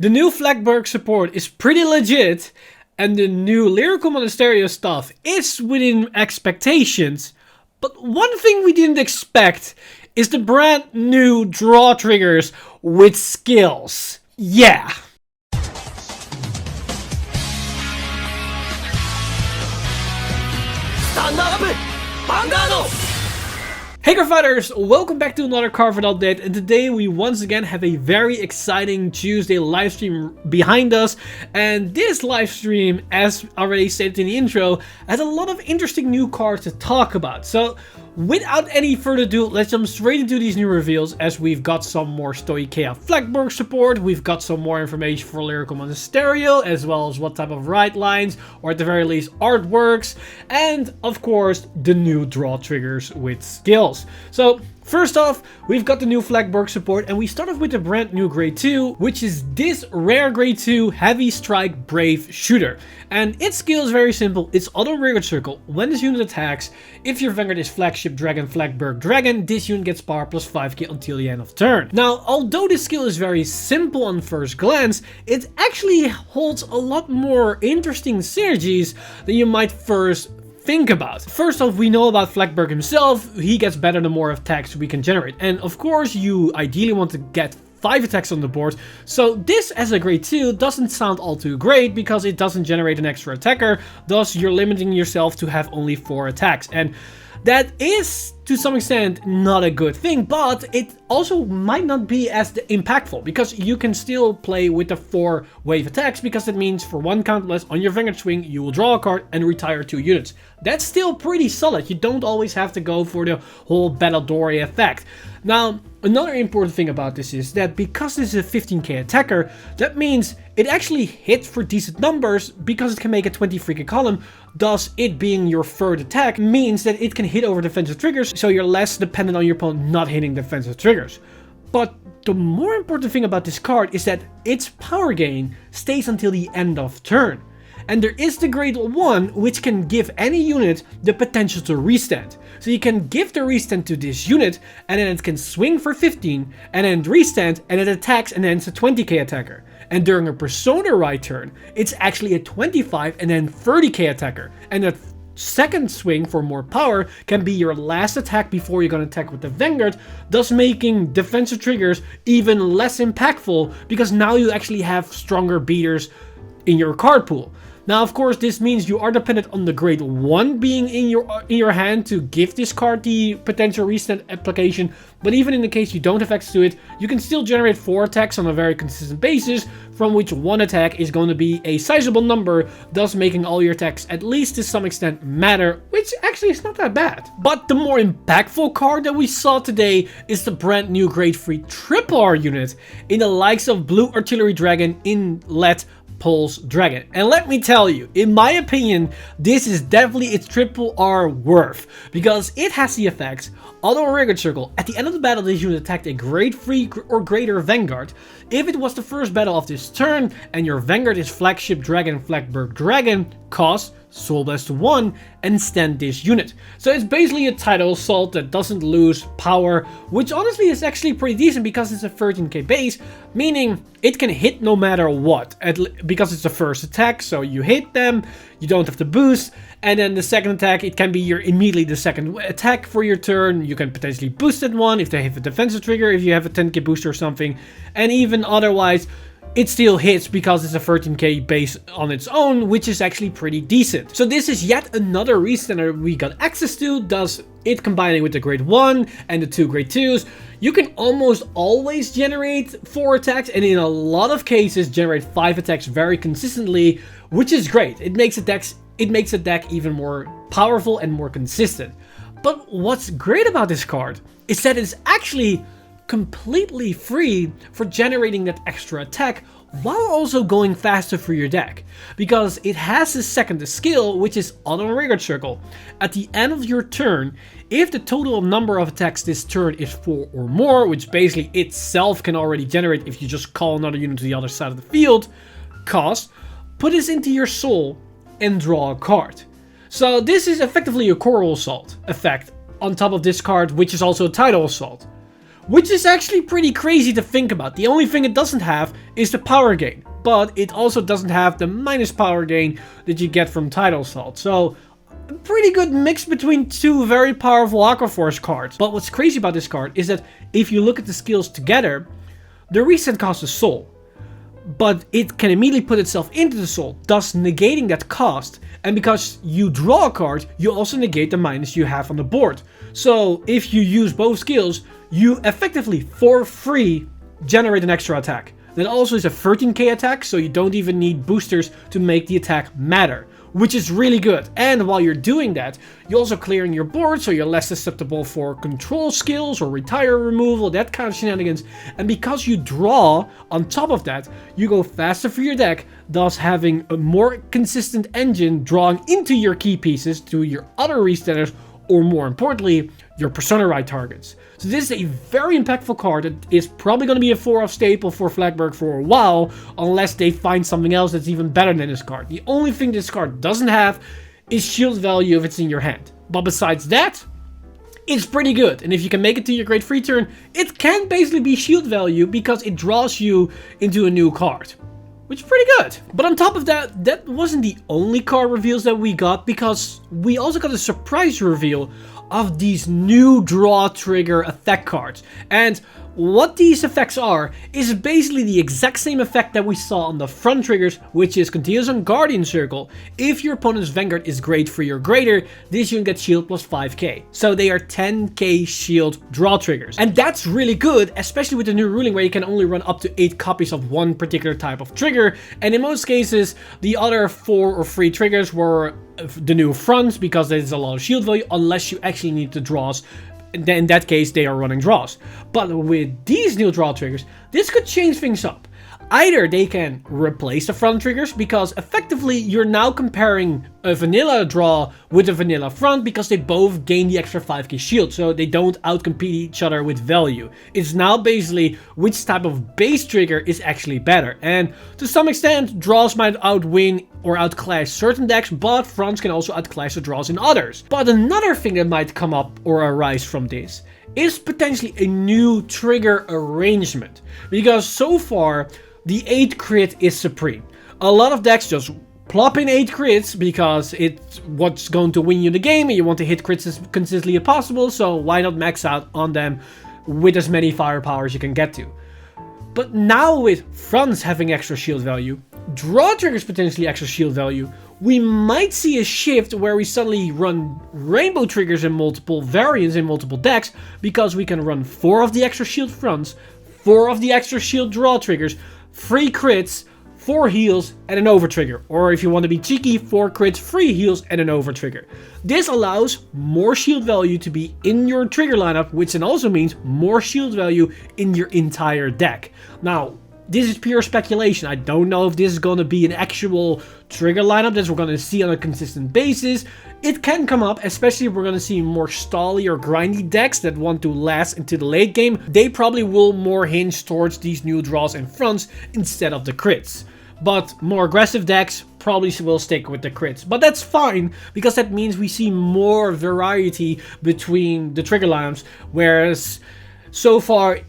The new Flagberg support is pretty legit, and the new Lyrical Monasterio stuff is within expectations. But one thing we didn't expect is the brand new draw triggers with skills. Yeah. Stand up, Vanguard! Hey Cardfighters, welcome back to another Cardfight update, and today we once again have a very exciting Tuesday livestream behind us. And this livestream, as already stated in the intro, has a lot of interesting new cards to talk about. So without any further ado, let's jump straight into these new reveals, as we've got some more Stoicheia Flagberg support, we've got some more information for Lyrical Monasterio, as well as what type of ride lines, or at the very least artworks, and of course the new draw triggers with skills. So first off, we've got the new Flagberg support, and we start off with the brand new grade 2, which is this rare grade 2 heavy strike brave shooter. And its skill is very simple. It's auto Vanguard circle. When this unit attacks, if your Vanguard is flagship dragon Flagberg Dragon, this unit gets power plus 5k until the end of turn. Now, although this skill is very simple on first glance, it actually holds a lot more interesting synergies than you might first think about. First off, we know about Flagberg himself. He gets better the more attacks we can generate. And of course, you ideally want to get 5 attacks on the board. So this as a grade 2 doesn't sound all too great because it doesn't generate an extra attacker. Thus, you're limiting yourself to have only 4 attacks. And that is, to some extent, not a good thing, but it also might not be as impactful because you can still play with the 4 wave attacks, because it means for 1 count less on your Vanguard swing, you will draw a card and retire 2 units. That's still pretty solid. You don't always have to go for the whole Battle Dory effect. Now, another important thing about this is that because this is a 15k attacker, that means it actually hits for decent numbers because it can make a 20 freaking column. Thus, it being your third attack means that it can hit over defensive triggers, so you're less dependent on your opponent not hitting defensive triggers. But the more important thing about this card is that its power gain stays until the end of turn. And there is the grade 1, which can give any unit the potential to restand. So you can give the restand to this unit, and then it can swing for 15, and then restand, and it attacks, and then it's a 20k attacker. And during a Persona Ride turn, it's actually a 25 and then 30k attacker. And that second swing for more power can be your last attack before you're going to attack with the Vanguard, thus making defensive triggers even less impactful, because now you actually have stronger beaters in your card pool. Now, of course, this means you are dependent on the grade 1 being in your hand to give this card the potential restand application, but even in the case you don't have access to it, you can still generate 4 attacks on a very consistent basis, from which 1 attack is going to be a sizable number, thus making all your attacks at least to some extent matter, which actually is not that bad. But the more impactful card that we saw today is the brand new grade 3 triple R unit in the likes of Blue Artillery Dragon in LED Pulse Dragon. And let me tell you, in my opinion, this is definitely its triple R worth, because it has the effects auto Vanguard circle. At the end of the battle, this unit attacked a grade 3 or greater Vanguard. If it was the first battle of this turn and your Vanguard is flagship dragon Flagberg Dragon, cost Soul Blast 1 and stand this unit. So it's basically a tidal assault that doesn't lose power, which honestly is actually pretty decent because it's a 13k base, meaning it can hit no matter what, because it's the first attack, so you hit them, you don't have to boost, and then the second attack, it can be immediately the second attack for your turn. You can potentially boost that one if they have a defensive trigger, if you have a 10k booster or something, and even otherwise, it still hits because it's a 13k base on its own, which is actually pretty decent. So this is yet another restander we got access to, thus it combining with the grade 1 and the 2 grade 2s. You can almost always generate 4 attacks, and in a lot of cases generate 5 attacks very consistently, which is great. It makes the deck even more powerful and more consistent. But what's great about this card is that it's actually completely free for generating that extra attack while also going faster through your deck, because it has a second skill, which is auto Vanguard circle. At the end of your turn, if the total number of attacks this turn is 4 or more, which basically itself can already generate if you just call another unit to the other side of the field, put this into your soul and draw a card. So this is effectively a Coral Assault effect on top of this card, which is also a Tidal Assault. which is actually pretty crazy to think about. The only thing it doesn't have is the power gain, but it also doesn't have the minus power gain that you get from Tidal Assault. So a pretty good mix between two very powerful Aqua Force cards. But what's crazy about this card is that if you look at the skills together, the reset costs a soul, but it can immediately put itself into the soul, thus negating that cost. And because you draw a card, you also negate the minus you have on the board. So if you use both skills, you effectively, for free, generate an extra attack. That also is a 13k attack, so you don't even need boosters to make the attack matter, which is really good. And while you're doing that, you're also clearing your board, so you're less susceptible for control skills or retire removal, that kind of shenanigans. And because you draw, on top of that, you go faster for your deck, thus having a more consistent engine drawing into your key pieces to your other resetters, or more importantly, your Persona Ride targets. So this is a very impactful card that is probably going to be a 4-off staple for Flagberg for a while, unless they find something else that's even better than this card. The only thing this card doesn't have is shield value if it's in your hand. But besides that, it's pretty good. And if you can make it to your great free turn, it can basically be shield value because it draws you into a new card, which is pretty good. But on top of that, that wasn't the only card reveals that we got, because we also got a surprise reveal of these new draw trigger effect cards. And what these effects are is basically the exact same effect that we saw on the front triggers, which is continuous on Guardian Circle. If your opponent's Vanguard is great for your greater, this unit gets shield plus 5k. So they are 10k shield draw triggers. And that's really good, especially with the new ruling where you can only run up to 8 copies of one particular type of trigger. And in most cases, the other 4 or 3 triggers were the new fronts, because there's a lot of shield value, unless you actually need the draws. In that case, they are running draws. But with these new draw triggers, this could change things up. Either they can replace the front triggers, because effectively you're now comparing a vanilla draw with a vanilla front, because they both gain the extra 5k shield, so they don't outcompete each other with value. It's now basically which type of base trigger is actually better. And to some extent, draws might outwin or outclass certain decks, but fronts can also outclass the draws in others. But another thing that might come up or arise from this is potentially a new trigger arrangement, because so far the 8 crit is supreme. A lot of decks just plop in 8 crits because it's what's going to win you the game, and you want to hit crits as consistently as possible, so why not max out on them with as many firepower as you can get to. But now with fronts having extra shield value, draw triggers potentially extra shield value, we might see a shift where we suddenly run rainbow triggers in multiple variants in multiple decks, because we can run 4 of the extra shield fronts, 4 of the extra shield draw triggers, 3 crits, 4 heals, and an over trigger. Or if you want to be cheeky, 4 crits, 3 heals, and an over trigger. This allows more shield value to be in your trigger lineup, which then also means more shield value in your entire deck. Now, this is pure speculation. I don't know if this is going to be an actual trigger lineup that we're going to see on a consistent basis. It can come up, especially if we're going to see more stally or grindy decks that want to last into the late game. They probably will more hinge towards these new draws and fronts instead of the crits. But more aggressive decks probably will stick with the crits. But that's fine, because that means we see more variety between the trigger lineups, whereas so far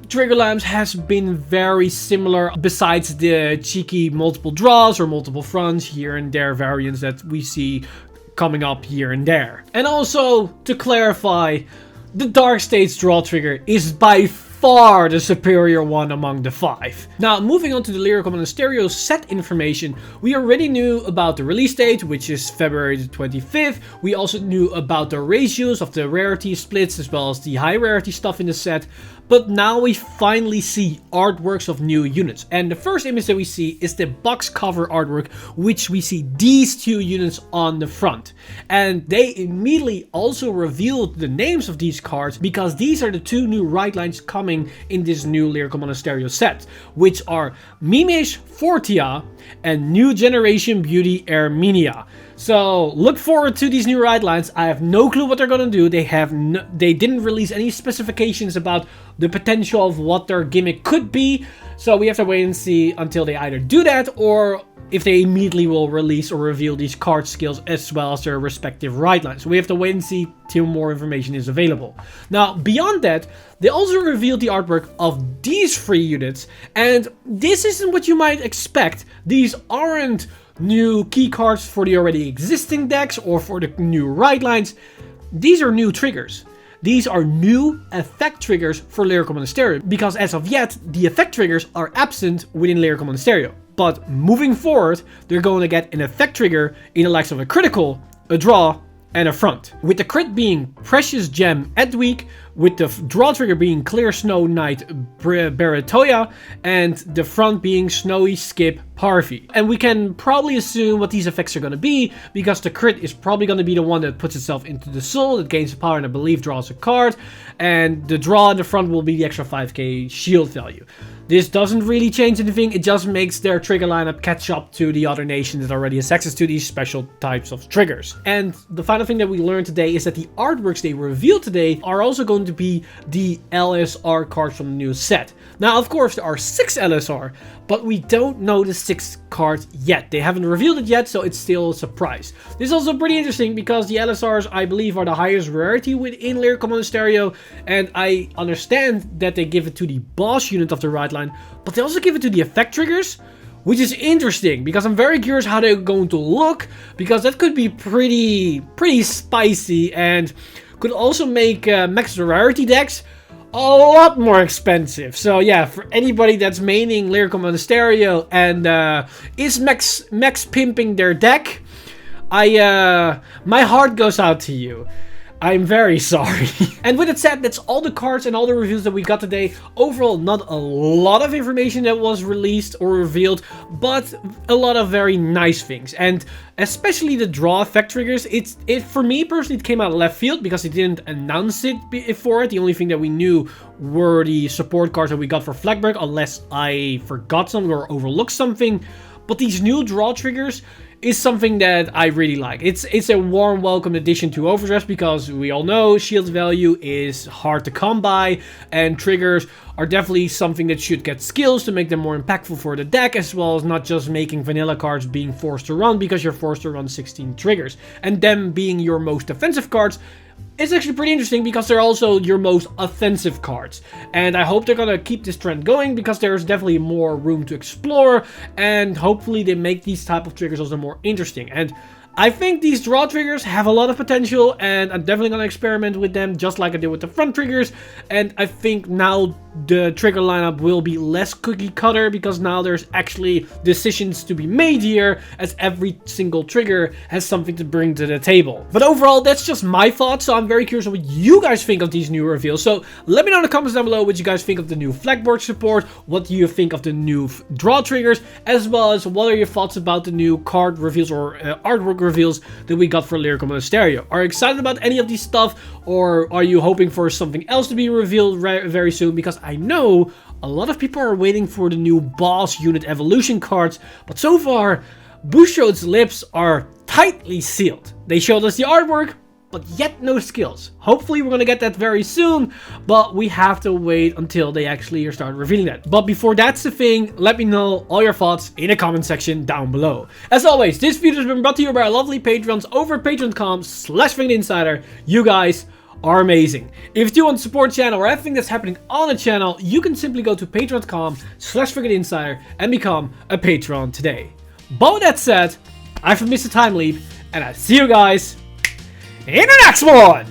trigger lineups has been very similar, besides the cheeky multiple draws or multiple fronts here and there variants that we see coming up here and there. And also, to clarify, the Dark States draw trigger is by far the superior one among the 5. Now, moving on to the Lyrical Monasterio set information, we already knew about the release date, which is February the 25th. We also knew about the ratios of the rarity splits, as well as the high rarity stuff in the set. But now we finally see artworks of new units. And the first image that we see is the box cover artwork, which we see these 2 units on the front. And they immediately also revealed the names of these cards, because these are the 2 new right lines coming in this new Lyrical Monasterio set, which are Mimish Fortia and New Generation Beauty Erminia. So look forward to these new ride lines. I have no clue what they're gonna do. They didn't release any specifications about the potential of what their gimmick could be. So we have to wait and see until they either do that, or if they immediately will release or reveal these card skills as well as their respective ride lines. So we have to wait and see till more information is available. Now, beyond that, they also revealed the artwork of these 3 units, and this isn't what you might expect. These aren't new key cards for the already existing decks or for the new ride lines. These are new triggers. These are new effect triggers for Lyrical Monasterio, because as of yet, the effect triggers are absent within Lyrical Monasterio. But moving forward, they're going to get an effect trigger in the likes of a critical, a draw, and a front. With the crit being Precious Gem Edweek, with the draw trigger being Clear Snow Knight Beretoya, and the front being Snowy Skip Parvy. And we can probably assume what these effects are going to be, because the crit is probably going to be the one that puts itself into the soul, that gains power and I believe draws a card, and the draw in the front will be the extra 5k shield value. This doesn't really change anything, it just makes their trigger lineup catch up to the other nations that already has access to these special types of triggers. And the final thing that we learned today is that the artworks they revealed today are also going to be the LSR cards from the new set. Now, of course, there are 6 LSR, but we don't know the 6th card yet. They haven't revealed it yet, so it's still a surprise. This is also pretty interesting because the LSRs, I believe, are the highest rarity within Lyrical Monasterio, and I understand that they give it to the boss unit of the ride line, but they also give it to the effect triggers, which is interesting because I'm very curious how they're going to look, because that could be pretty spicy and could also make max rarity decks a lot more expensive. So yeah, for anybody that's maining Lyrical Monasterio and is max pimping their deck, my heart goes out to you. I'm very sorry. And with that said, that's all the cards and all the reviews that we got today. Overall, not a lot of information that was released or revealed, but a lot of very nice things. And especially the draw effect triggers, for me personally, it came out of left field because they didn't announce it before. The only thing that we knew were the support cards that we got for Flagberg, unless I forgot something or overlooked something. But these new draw triggers is something that I really like. It's a warm welcome addition to Overdress, because we all know shield value is hard to come by, and triggers are definitely something that should get skills to make them more impactful for the deck, as well as not just making vanilla cards being forced to run because you're forced to run 16 triggers. And them being your most defensive cards, it's actually pretty interesting because they're also your most offensive cards. And I hope they're gonna keep this trend going, because there's definitely more room to explore, and hopefully they make these type of triggers also more interesting. And I think these draw triggers have a lot of potential, and I'm definitely going to experiment with them just like I did with the front triggers. And I think now the trigger lineup will be less cookie cutter, because now there's actually decisions to be made here, as every single trigger has something to bring to the table. But overall, that's just my thoughts, so I'm very curious what you guys think of these new reveals. So let me know in the comments down below what you guys think of the new Flagberg support, what do you think of the new draw triggers, as well as what are your thoughts about the new card reveals or artwork reveals that we got for Lyrical Monasterio. Are you excited about any of these stuff, or are you hoping for something else to be revealed very soon? Because I know a lot of people are waiting for the new boss unit evolution cards, but so far Busho's lips are tightly sealed. They showed us the artwork, but yet no skills. Hopefully we're gonna get that very soon, but we have to wait until they actually start revealing that. But before that's the thing, let me know all your thoughts in the comment section down below. As always, this video has been brought to you by our lovely patrons over at patreon.com/FingInsider. You guys are amazing. If you want to support the channel or everything that's happening on the channel, you can simply go to patreon.com/FingInsider and become a patron today. But with that said, I've missed a time leap, and I see you guys in the next one!